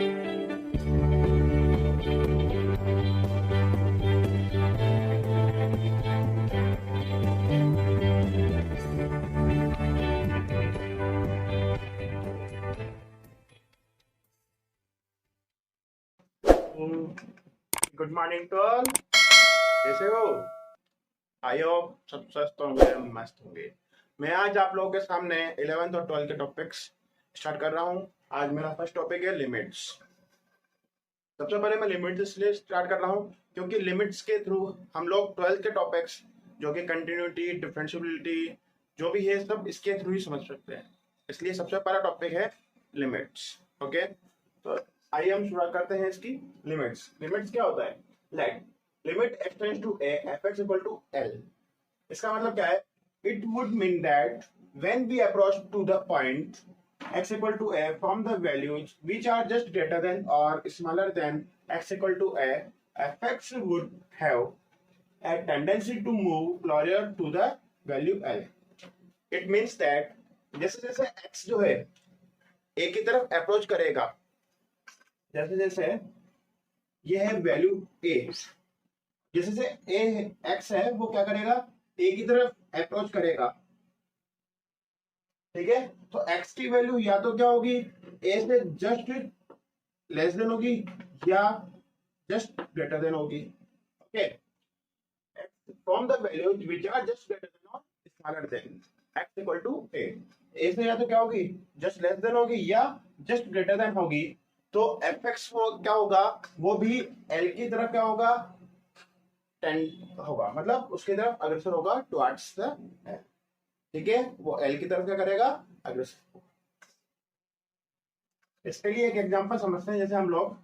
Good morning to all. कैसे हो? I hope सब स्वस्थ होंगे, मस्त होंगे। मैं आज आप लोगों के सामने 11th और 12th के टॉपिक्स स्टार्ट कर रहा हूँ। आज मेरा फर्स्ट टॉपिक है लिमिट्स। सबसे पहले मैं लिमिट्स इसलिए स्टार्ट कर रहा हूँ क्योंकि लिमिट्स के थ्रू हम लोग 12th के टॉपिक्स जो कि कंटिन्यूटी, डिफरेंशियबिलिटी जो भी है सब इसके थ्रू ही समझ सकते हैं। इसलिए सबसे पहला टॉपिक है लिमिट्स। ओके, तो आइए हम शुरुआत करते हैं इसकी लिमिट्स। लिमिट्स क्या होता है? Like limit x tends to a fx equal to l। इसका मतलब क्या है? It would mean that when we approach to the point x equal to a from the values which are just greater than or smaller than x equal to a, fx would have a tendency to move closer to the value l. It means that जैसे जैसे x जो है a की तरफ approach करेगा, जैसे जैसे ये है वैल्यू a, जैसे जैसे a x है वो क्या करेगा? a की तरफ अप्रोच करेगा। ठीक है, तो x की वैल्यू या तो क्या होगी? a से जस्ट लेस देन होगी या जस्ट ग्रेटर देन होगी। Okay, from the values which are just greater than और smaller than x equal to a से या तो क्या होगी? जस्ट लेस देन होगी या जस्ट ग्रेटर देन होगी। तो fx वो क्या होगा? वो भी l की तरफ क्या होगा? टेंड होगा, मतलब उसकी तरफ अग्रसर होगा टुवर्ड्स द l। ठीक है, वो l की तरफ क्या करेगा? अग्रसर। इसके लिए एक एग्जांपल समझते हैं। जैसे हम लोग,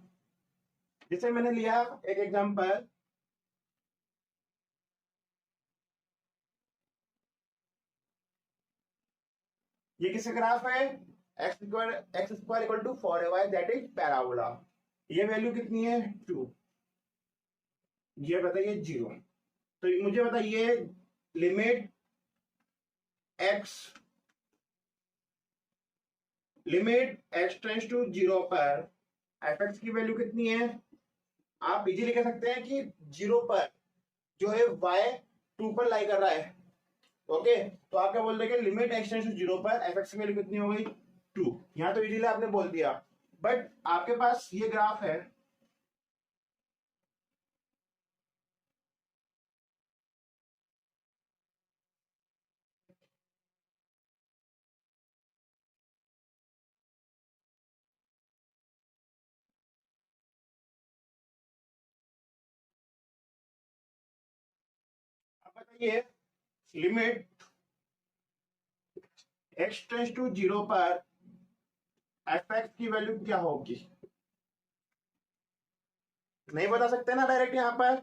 जैसे मैंने लिया एक एग्जांपल, ये किसका ग्राफ है? x square equal to 4ay that is parabola. ये वैल्यू कितनी है? 2। ये बताइए 0। तो मुझे बताइए लिमिट x टेंड्स टू 0 पर fx की वैल्यू कितनी है? आप इजीली कह सकते हैं कि 0 पर जो है y 2 पर लाई कर रहा है। ओके, तो आप क्या बोल देंगे? लिमिट x टेंड्स टू 0 पर fx की वैल्यू कितनी हो गई? 2। यहां तो इजीली आपने बोल दिया, बट आपके पास ये ग्राफ है, बताइए लिमिट x टेंड्स टू 0 पर fx की वैल्यू क्या होगी? नहीं बता सकते ना डायरेक्ट यहां पर।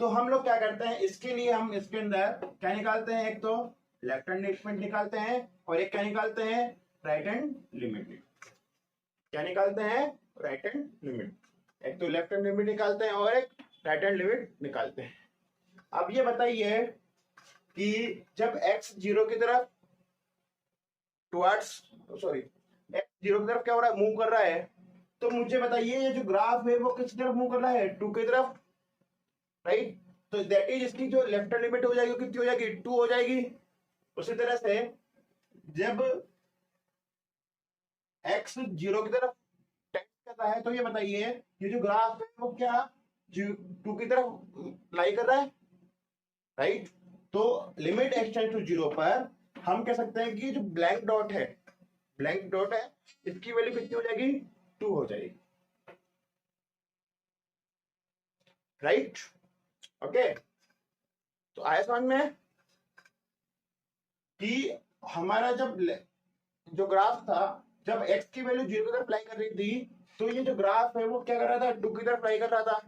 तो हम लोग क्या करते हैं, इसके लिए हम इसके अंदर क्या निकालते हैं? एक तो लेफ्ट हैंड लिमिट निकालते हैं और एक क्या निकालते हैं? Right hand limit. क्या निकालते हैं? Right hand limit. एक तो लेफ्ट हैंड लिमिट निकालते हैं और एक राइट हैंड लिमिट निकालते हैं। अब ये बताइए कि जब x 0 की तरफ टुवर्ड्स सॉरी x 0 की तरफ क्या हो रहा है? मूव कर रहा है। तो मुझे बताइए ये जो ग्राफ है वो किस तरफ मूव कर रहा है? 2 की तरफ, राइट। तो दैट इज इसकी जो लेफ्ट हैंड लिमिट हो जाएगी कितनी हो जाएगी? 2 हो जाएगी। उसी तरह से जब x 0 की तरफ टेंड करता है, तो ये बताइए ये जो ग्राफ है वो क्या 2 की तरफ लाई कर रहा है, राइट। तो लिमिट x टेंड्स टू 0 पर हम कह सकते हैं कि जो ब्लैंक डॉट है इसकी वैल्यू कितनी हो जाएगी? 2 हो जाएगी, राइट। ओके, तो आया समझ में कि हमारा जब जो ग्राफ था, जब x की वैल्यू 0 की तरफ अप्लाई कर रही थी, तो ये जो ग्राफ है वो क्या कर रहा था? 2 की तरफ अप्लाई कर रहा था।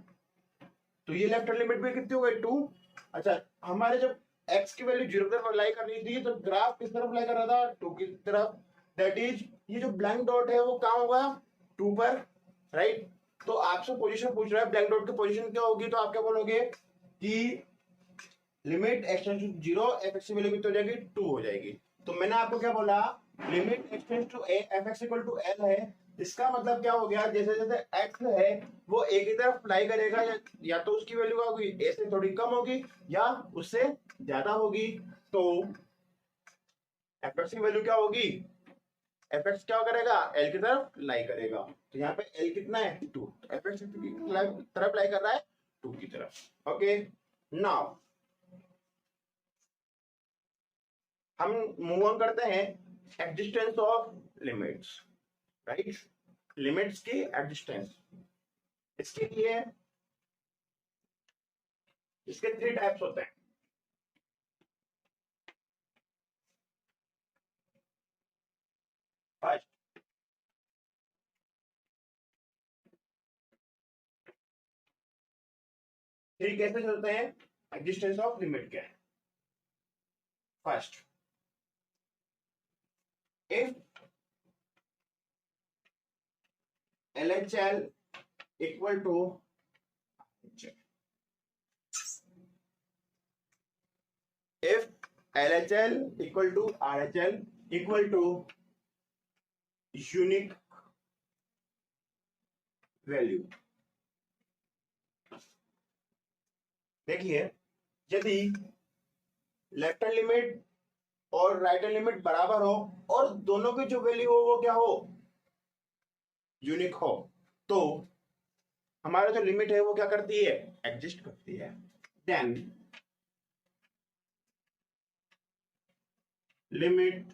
तो ये लेफ्ट हैंड लिमिट भी कितनी हो गई? 2। अच्छा, हमारे जब x की वैल्यू 0 की तरफ अप्लाई कर रही थी तो ग्राफ किस तरफ अप्लाई कर रहा था? 2 की तरफ। दैट इज ये जो ब्लैंक डॉट है वो कहां होगा? 2 पर, राइट। तो आपसे पोजीशन पूछ रहा है, ब्लैंक डॉट की पोजीशन क्या होगी? तो आप क्या बोलोगे कि limit x tends to 0 fx की वैल्यू कितनी हो जाएगी? 2 हो जाएगी। तो मैंने आपको क्या बोला limit x tends to a f x equal to l है, इसका मतलब क्या हो गया, जैसे जैसे एक्स है वो ए की तरफ फ्लाई करेगा, या तो उसकी वैल्यू क्या होगी, ए से थोड़ी कम होगी या उससे ज्यादा होगी। तो एफ एक्स की वैल्यू क्या होगी, एफ एक्स क्या करेगा, एल की तरफ लाई करेगा। तो यहाँ पे एल कितना है, 2, एफ एक्स की तरफ लाई कर रहा है 2 की तरफ। ओके, नाउ हम मूव ऑन करते हैं existence of limits, right. Limits की एग्जिस्टेंस, इसके लिए इसके 3 टाइप्स होते हैं। फर्स्ट, थ्री केसेस होते हैं एग्जिस्टेंस ऑफ लिमिट के। First, if LHL equal to if LHL equal to RHL equal to unique value। देखिए, यदि लेफ्ट हैंड लिमिट और राइट हैंड लिमिट बराबर हो और दोनों की जो वैल्यू हो वो क्या हो, यूनिक हो, तो हमारा जो लिमिट है वो क्या करती है, एग्जिस्ट करती है। देन लिमिट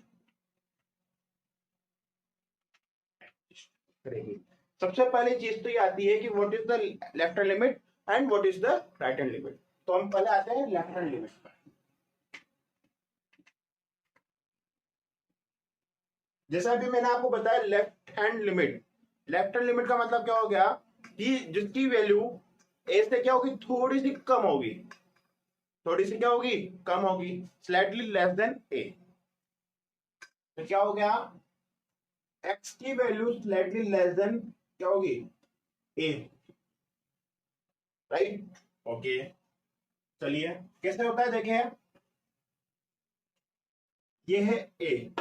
करेगी। सबसे पहली चीज तो ये आती है कि what is the left hand limit and what is the right hand limit. तो हम पहले आते हैं लेफ्ट हैंड लिमिट पर। जैसा अभी मैंने आपको बताया left hand limit, left hand limit का मतलब क्या हो गया कि जिसकी वैल्यू ए से क्या होगी, थोड़ी सी कम होगी, थोड़ी सी क्या होगी, कम होगी, स्लाइटली लेस देन ए। तो क्या हो गया, एक्स की वैल्यू स्लाइटली लेस देन क्या होगी, ए, राइट। ओके, चलिए कैसे होता है देखें, ये है ए,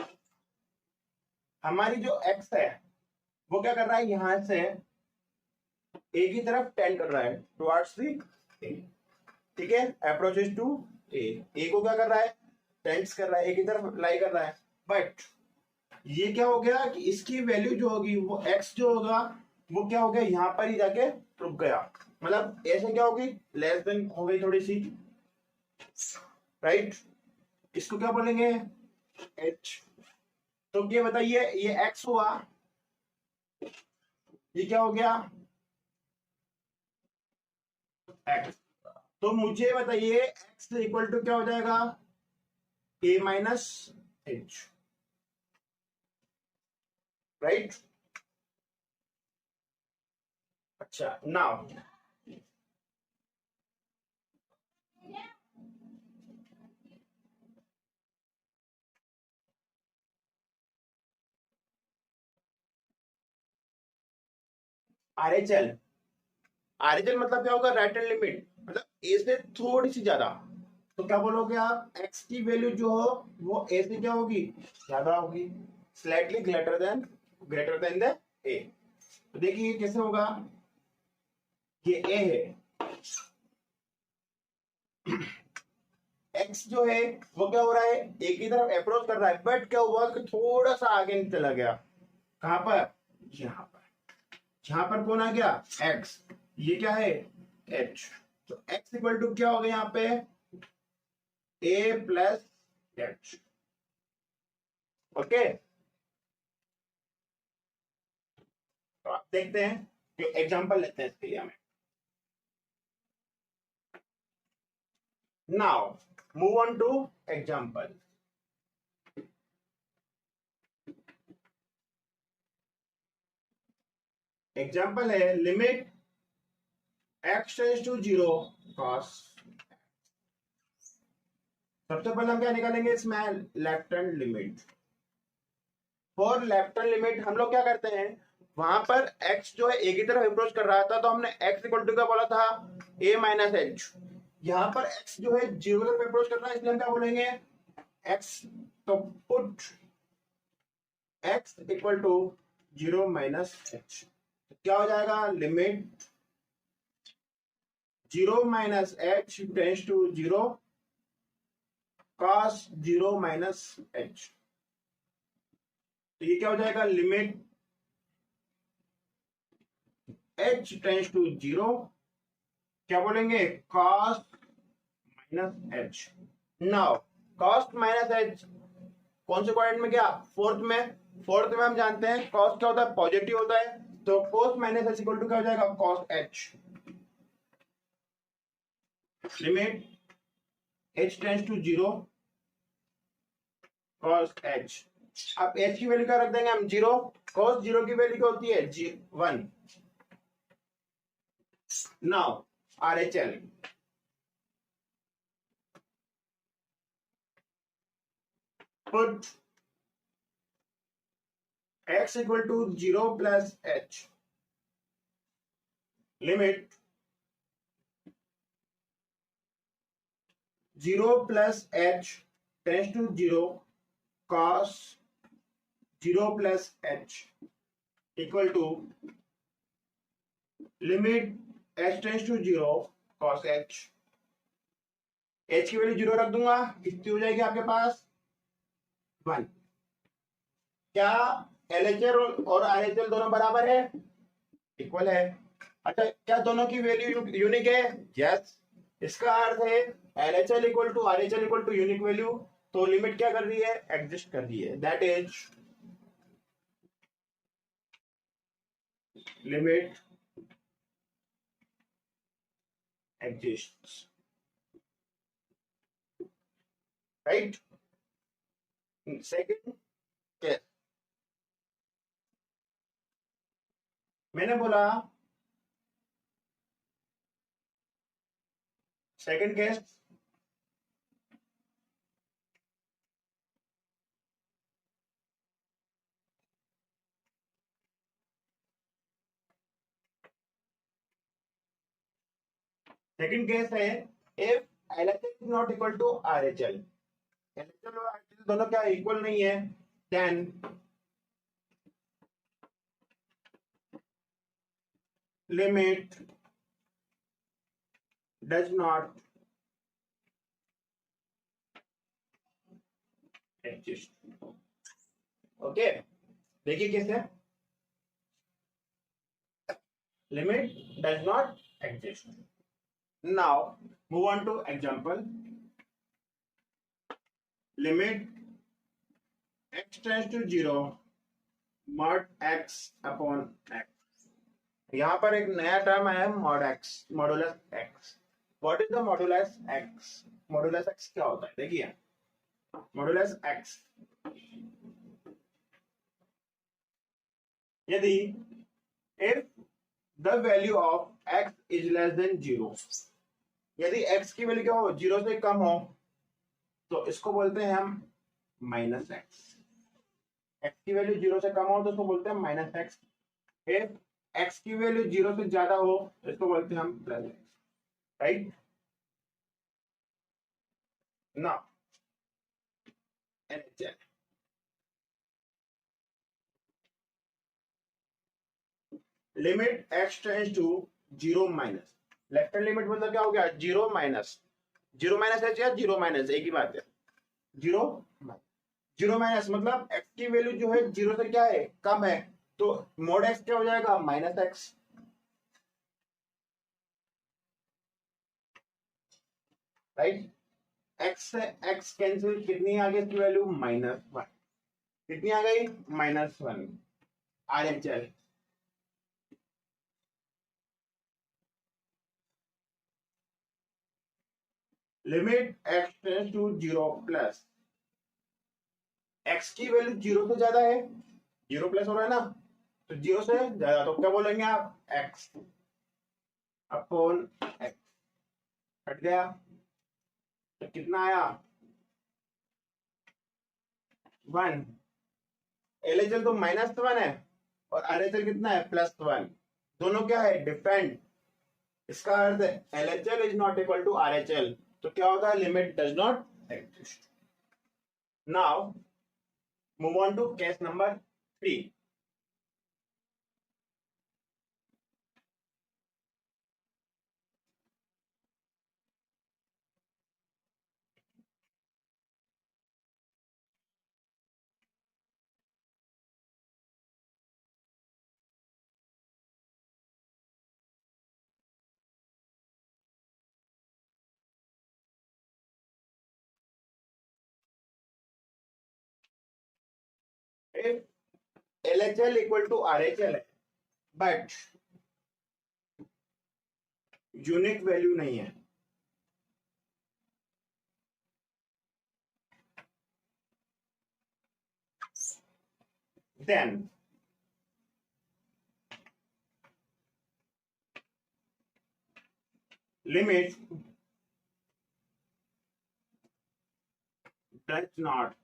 हमारी जो एक्स है वो क्या कर रहा है, यहां से ए की तरफ टेंड कर रहा है टुवर्ड्स द ए, ठीक है, अप्रोचेस टू ए, ए को क्या कर रहा है, टेंड्स कर रहा है, ए की तरफ लाई कर रहा है। बट ये क्या हो गया कि इसकी वैल्यू जो होगी वो एक्स जो होगा वो क्या हो गया, यहां पर ही जाके रुक गया, मतलब ऐसे क्या होगी, लेस देन हो गई थोड़ी सी, राइट। इसको क्या बोलेंगे, एच। तो ये बताइए, ये एक्स हुआ, ये क्या हो गया, एक्स। तो मुझे बताइए एक्स इक्वल टू क्या हो जाएगा, ए माइनस एच, राइट। अच्छा, नाउ आरएचएल, आरएचएल मतलब क्या होगा, राइट हैंड लिमिट, मतलब ए से थोड़ी सी ज्यादा। तो क्या बोलोगे आप, एक्स की वैल्यू जो हो वो ए से क्या होगी, ज्यादा होगी, स्लाइटली ग्रेटर देन द ए। तो देखिए कैसे होगा, ये ए है, एक्स जो है वो क्या हो रहा है, ए की तरफ अप्रोच कर रहा है, बट क्या हुआ कि थोड़ा सा आगे चला गया, कहां पर, यहां पर, यहां पर कौन आ गया, एक्स, ये क्या है, एच। तो एक्स इक्वल टू क्या हो गया यहाँ पे, ए प्लस एच। ओके, तो आप देखते हैं कि एग्जांपल लेते हैं इसके लिए हमें। Now move on to example. Example है limit x tends to 0 cos. सबसे पहले हम क्या निकालेंगे इसमें, left hand limit. For left hand limit हम लोग क्या करते हैं, वहां पर x जो है ए की तरफ अप्रोच कर रहा था, तो हमने x इक्वल टू क्या बोला था, a माइनस एच। यहां पर x जो है 0 की तरफ अप्रोच कर रहा है, इसलिए हम क्या बोलेंगे, x। तो put x equal to 0 minus h, क्या हो जाएगा? Limit 0 minus h tends to 0 cos 0 minus h. तो ये क्या हो जाएगा? लिमिट h टेंस टू 0, क्या बोलेंगे? cos minus H. Now cost minus H कौन से क्वाड्रेंट में? क्या फोर्थ में? फोर्थ में हम जानते हैं कॉस्ट क्या होता है? पॉजिटिव होता है, तो cos minus h equal to क्या हो जाएगा? cos h. Limit h tends to 0 cos h. अब h की वैल्यू क्या रख देंगे हम? 0। cos 0 की वैल्यू क्या होती है? 1। Now RHL, put x equal to 0 plus h, limit 0 plus h tends to 0 cos 0 plus h equal to limit h tends to 0 cos h। h की वैल्यू 0 रख दूंगा, कितनी हो जाएगी आपके पास? 1। क्या LHL और RHL दोनों बराबर है? इक्वल है। अच्छा, क्या दोनों की वैल्यू यूनिक है? यस। इसका अर्थ है LHL equal to RHL equal to unique value, तो लिमिट क्या कर रही है? एग्जिस्ट कर रही है। That is limit exists, right. Second case मैंने बोला, सेकंड केस है if LHL is not equal to RHL, LHL और RHL दोनों क्या इक्वल नहीं है, then limit does not exist। Okay, देखिए कैसे limit does not exist। now move on to example, limit x tends to 0 mod x upon x। यहां पर एक नया टर्म है mod x, modulus x। What is the modulus x? Modulus x क्या होता है? देखिए मॉडुलस x, यदि if the value of x is less than 0, यदि x की वैल्यू क्या हो? 0 से कम हो, तो इसको बोलते हैं हम माइनस एक्स। x की वैल्यू 0 से कम हो तो इसको बोलते हैं माइनस एक्स। इफ x की वैल्यू 0 से ज्यादा हो तो इसको बोलते हैं हम plus x, right. Now LHL, limit x tends to 0 minus, left hand limit मतलब क्या हो गया? 0 माइनस, 0 माइनस एच या 0 माइनस एक ही बात है। 0 0 माइनस मतलब x की वैल्यू जो है 0 से क्या है? कम है, तो मोड x क्या हो जाएगा? Minus x, right. x से x कैंसिल, कितनी आ गई इसकी वैल्यू? -1। कितनी आ गई? -1। RHL, limit x tends to 0 plus, x की वैल्यू 0 से ज्यादा है, 0 प्लस हो रहा है ना, तो 0 से ज्यादा, तो क्या बोलेंगे आप? x upon x। हट गया तो कितना आया? 1। LHL तो -1 है और RHL कितना है? +1। दोनों क्या है? डिफरेंट। इसका अर्थ है LHL is not equal to RHL, तो क्या होगा? Limit does not exist. Now move on to case number 3। LHL equal to RHL है, बट यूनिक वैल्यू नहीं है। Then limit does not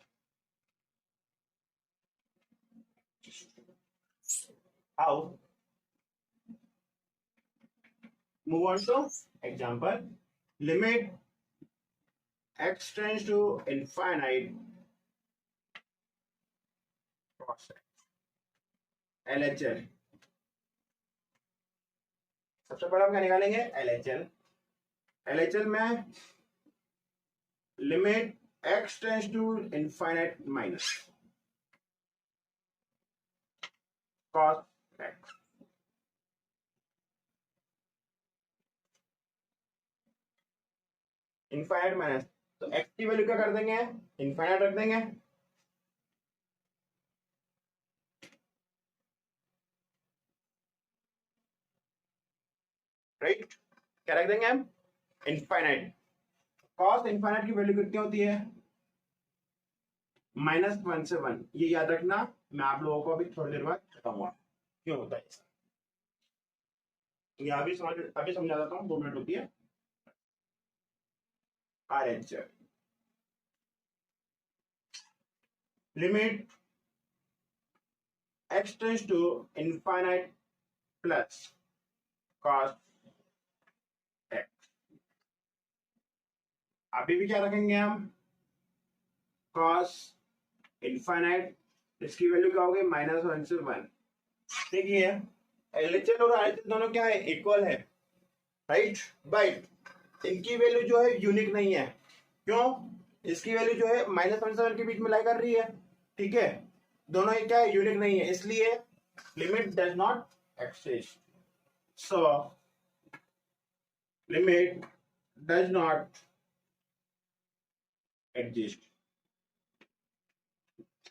how move on to example. Limit x tends to infinite process LHL। सबसे पहले हम क्या निकालेंगे? LHL। LHL में limit x tends to infinite minus cos x। Infinite minus, तो x की वैल्यू क्या कर देंगे? इनफाइनाइट रख देंगे। राइट, क्या रख देंगे हम? इनफाइनाइट। cos इनफाइनाइट की वैल्यू कितनी होती है? -1 से 1। ये याद रखना, मैं आप लोगों को अभी थोड़ी देर बाद बताऊंगा क्यों होता है ऐसा। ये अभी समझा देता हूँ, 2 मिनट होती है। RHL limit x tends to infinite plus cos x। अभी भी क्या रखेंगे हम? cos इनफाइनाइट, इसकी वैल्यू क्या होगी? -1 से 1। देखिए LHL और RHL दोनों क्या है? इक्वल है, राइट, बट इनकी वैल्यू जो है यूनिक नहीं है। क्यों? इसकी वैल्यू जो है -1 से 1 के बीच में लाई कर रही है, ठीक है। दोनों क्या है? यूनिक नहीं है, इसलिए limit does not exist. So limit does not exist.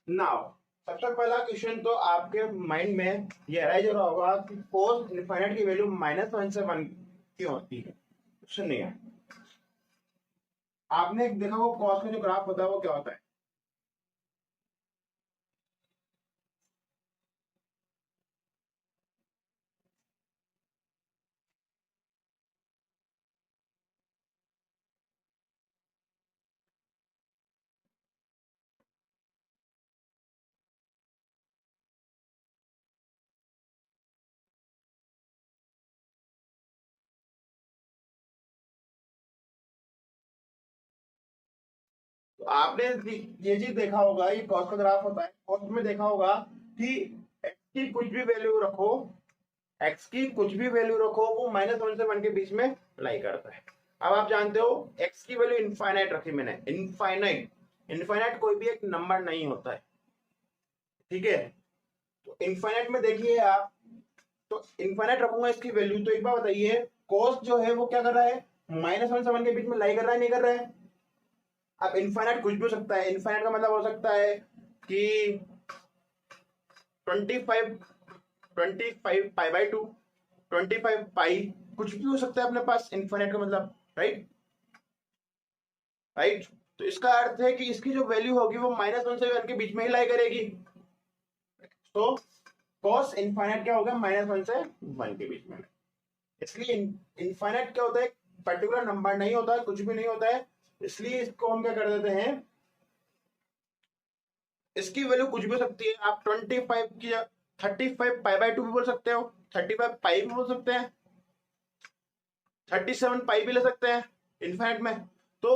Now सबसे पहला क्वेश्चन तो आपके माइंड में ये अराइज हो रहा होगा कि cos इनफाइनाइट की वैल्यू -1 से 1 क्यों होती है? सुनिए, आपने देखा वो cos का जो ग्राफ होता है वो क्या होता है? तो आपने ये चीज देखा होगा, ये कॉस्ट का ग्राफ होता है। कॉस्ट में देखा होगा कि एक्स की कुछ भी वैल्यू रखो, एक्स की कुछ भी वैल्यू रखो, वो -1 से 1 के बीच में लाई करता है। अब आप जानते हो एक्स की वैल्यू इनफाइनाइट रखी मैंने, इनफाइनाइट। इनफाइनाइट कोई भी एक नंबर नहीं होता है, ठीक है। तो इनफाइनाइट में देखिए आप, तो इनफाइनाइट रखूंगा इसकी वैल्यू, तो एक बार बताइए कॉस्ट जो है वो क्या कर रहा है? -1 से 1 के बीच में लाई कर रहा है, नहीं कर रहा है? अब इनफाइनाइट कुछ भी हो सकता है। इनफाइनाइट का मतलब हो सकता है कि 25 पाई बाई 2, 25 पाई, कुछ भी हो सकता है अपने पास इनफाइनाइट का मतलब, राइट। राइट, तो इसका अर्थ है कि इसकी जो वैल्यू होगी वो -1 से 1 के बीच में ही लाई करेगी। तो cos इनफाइनाइट क्या होगा? -1 से 1 के बीच में। इसलिए इनफाइनाइट क्या होता है? पर्टिकुलर नंबर नहीं होता है, कुछ भी नहीं होता है। इसलिए इसको हम क्या कर देते हैं, इसकी वैल्यू कुछ भी हो सकती है। आप 25 की 35 पाई बाई 2 भी बोल सकते हो, 35 पाई भी बोल सकते हैं, 37 पाई भी ले सकते हैं इनफाइनाइट में। तो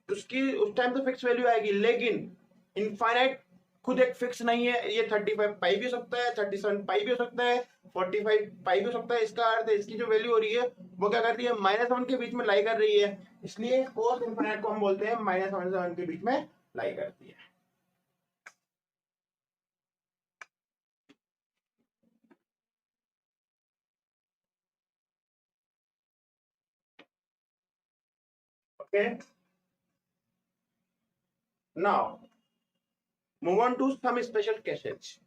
उसकी उस टाइम तो फिक्स वैल्यू आएगी, लेकिन इनफाइनाइट खुद एक फिक्स नहीं है, ये 35 पाई भी हो सकता है, 37 पाई भी हो सकता है, 45 पाई भी हो सकता है। इसका अर्थ है इसकी जो वैल्यू हो रही है वो क्या कर रही है, -1 के बीच में लाई कर रही है, इसलिए कोस इनफाइनाइट को हम बोलते हैं -1 से 1 के बीच में लाई करती है। Okay, now move on to some special cases.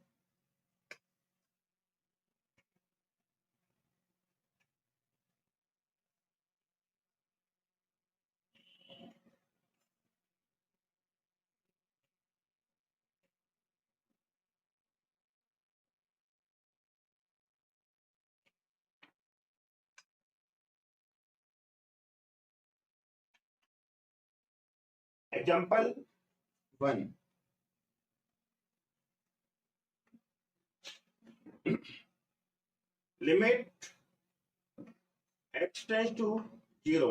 Example 1, limit x tends to 0,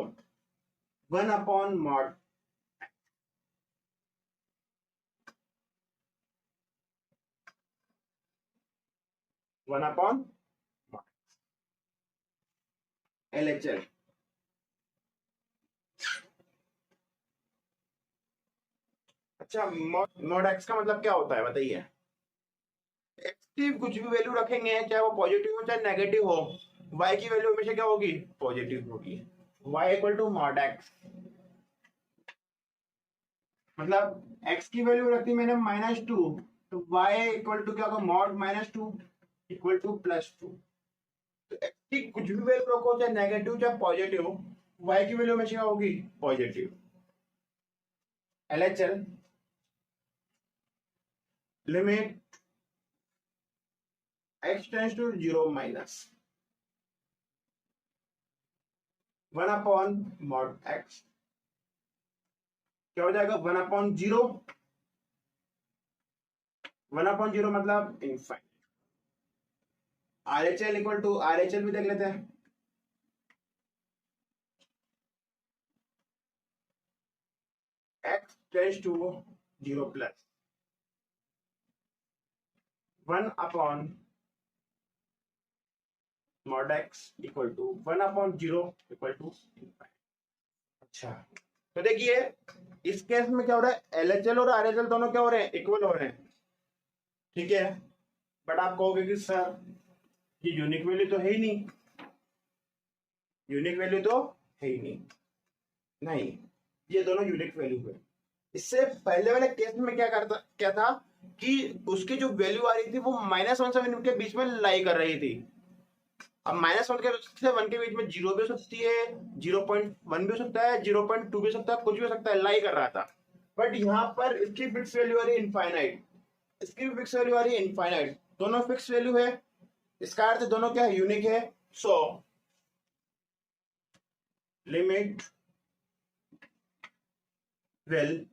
1 upon mod 1 upon LHL। अच्छा, मॉड x का मतलब क्या होता है बताइए। x की कुछ भी वैल्यू रखेंगे, चाहे वो पॉजिटिव हो चाहे नेगेटिव हो, y की वैल्यू हमेशा क्या होगी, पॉजिटिव होगी। y equal to mod x, मतलब x की वैल्यू रखी मैंने -2, तो y इक्वल टू क्या होगा, मॉड -2 इक्वल टू +2। तो x की कुछ भी वैल्यू रखो, चाहे नेगेटिव चाहे पॉजिटिव, y की वैल्यू हमेशा होगी positive. LHL, limit x tends to 0 -1 upon mod x, क्या हो जाएगा, 1 अपॉन 0, 1 अपॉन 0 मतलब infinite. RHL equal to, RHL भी देख लेते हैं, x tends to 0 plus 1 upon mod x equal to 1 upon 0 equal to infinite. अच्छा, तो देखिए इस केस में क्या हो रहा है, LHL और RHL दोनों क्या हो रहे हैं, इक्वल हो रहे हैं, ठीक है। बट आप कहोगे कि सर ये यूनिक वैल्यू तो है ही नहीं, यूनिक वैल्यू तो है ही नहीं। नहीं, ये दोनों यूनिक वैल्यू है। इससे पहले वाले केस में क्या था कि उसकी जो वैल्यू आ रही थी वो -1 से 1 के बीच में लाई कर रही थी। अब -1 से 1 के बीच में 0 भी हो सकती है, 0.1 भी हो सकता है, 0.2 भी हो सकता है, कुछ भी हो सकता है, लाई कर रहा था। बट यहाँ पर इसकी फिक्स वैल्यू आ रही है इनफाइनाइट, इसकी भी फिक्स वैल्यू आ रही है इनफाइनाइट, दोनों फिक्स वैल्यू है, इसका अर्थ दोनों क्या है, यूनिक है। So limit will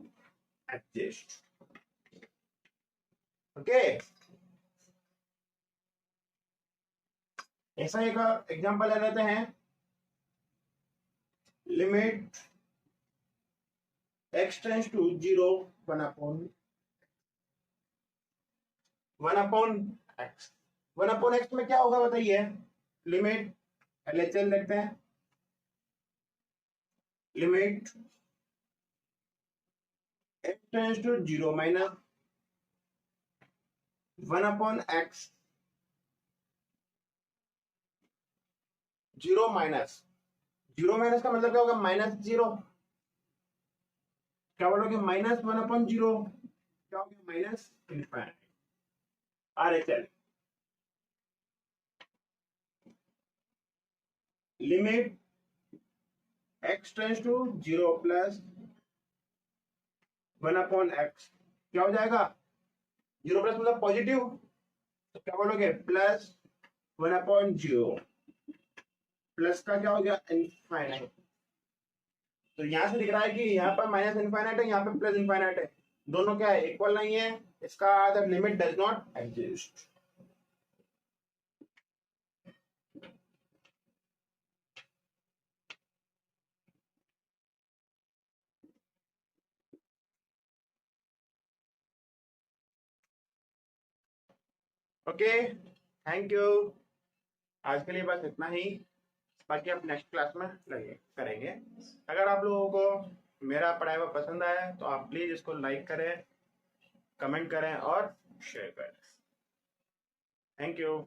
exist. Okay, ऐसा एक एग्जांपल ले लेते हैं, limit x tends to 0, 1 upon x, 1 upon x में क्या होगा बताइए, लिमिट LHL देखते हैं, limit x tends to 0 -1 upon x, 0 minus, 0 minus का मतलब क्या होगा, -0, क्या बोलोगे, -1 अपॉन 0, क्या हो गया, minus infinite. RHL, limit x tends to 0 plus 1 upon x, क्या हो जाएगा, 0 प्लस मतलब पॉजिटिव, तो क्या बोलोगे, +1/0, प्लस का क्या हो गया, इनफाइनाइट। तो यहां से दिख रहा है कि यहाँ पर माइनस इनफाइनाइट है, यहाँ पे प्लस इनफाइनाइट है, दोनों क्या है, इक्वल नहीं है, इसका limit does not exist. Okay, thank you. आज के लिए बस इतना ही, बाकी आप नेक्स्ट क्लास में लगे करेंगे। अगर आप लोगों को मेरा पढ़ाई हुआ पसंद आया तो आप प्लीज़ इसको लाइक करें, कमेंट करें और शेयर करें। Thank you.